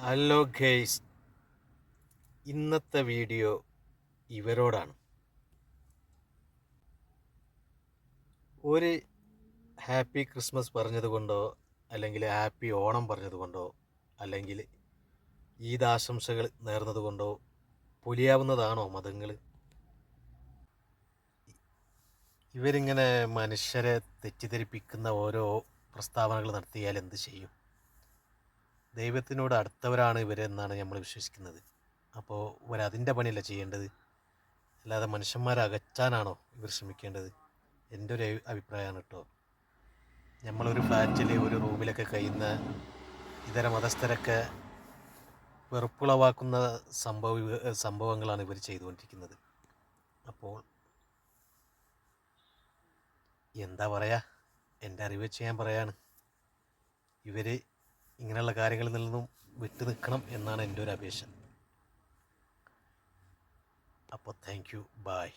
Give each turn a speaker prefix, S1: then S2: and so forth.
S1: Hello guys, ഇന്നത്തെ video ഇവരോടാണ്. ഒരു happy Christmas പറഞ്ഞതുകൊണ്ടോ, അല്ലെങ്കിൽ ഹാപ്പി ഓണം പറഞ്ഞതുകൊണ്ടോ, അല്ലെങ്കിൽ ഈദ് ആശംസകൾ നേർന്നതുകൊണ്ടോ പൊലിയാവുന്നതാണോ മതങ്ങൾ? ഇവരിങ്ങനെ മനുഷ്യരെ തെറ്റിദ്ധരിപ്പിക്കുന്ന ഓരോ പ്രസ്താവനകൾ നടത്തിയാൽ എന്ത് ചെയ്യും? ദൈവത്തിനോട് അടുത്തവരാണ് ഇവരെന്നാണ് നമ്മൾ വിശ്വസിക്കുന്നത്. അപ്പോൾ ഇവരതിൻ്റെ പണിയല്ല ചെയ്യേണ്ടത്, അല്ലാതെ മനുഷ്യന്മാരെ അകറ്റാനാണോ ഇവർ ശ്രമിക്കേണ്ടത്? എൻ്റെ ഒരു അഭിപ്രായമാണ് കേട്ടോ. നമ്മളൊരു ഫ്ലാറ്റിൽ ഒരു റൂമിലൊക്കെ കഴിയുന്ന ഇതര മതസ്ഥരൊക്കെ വെറുപ്പുളവാക്കുന്ന സംഭവങ്ങളാണ് ഇവർ ചെയ്തുകൊണ്ടിരിക്കുന്നത്. അപ്പോൾ എന്താ പറയുക, എൻ്റെ അറിവ് വെച്ച് ഞാൻ പറയാണ്, ഇവർ ഇങ്ങനെയുള്ള കാര്യങ്ങളിൽ നിന്നും വിട്ടു നിൽക്കണം എന്നാണ് എൻ്റെ ഒരു അപേക്ഷ. അപ്പോൾ താങ്ക് യു, ബൈ.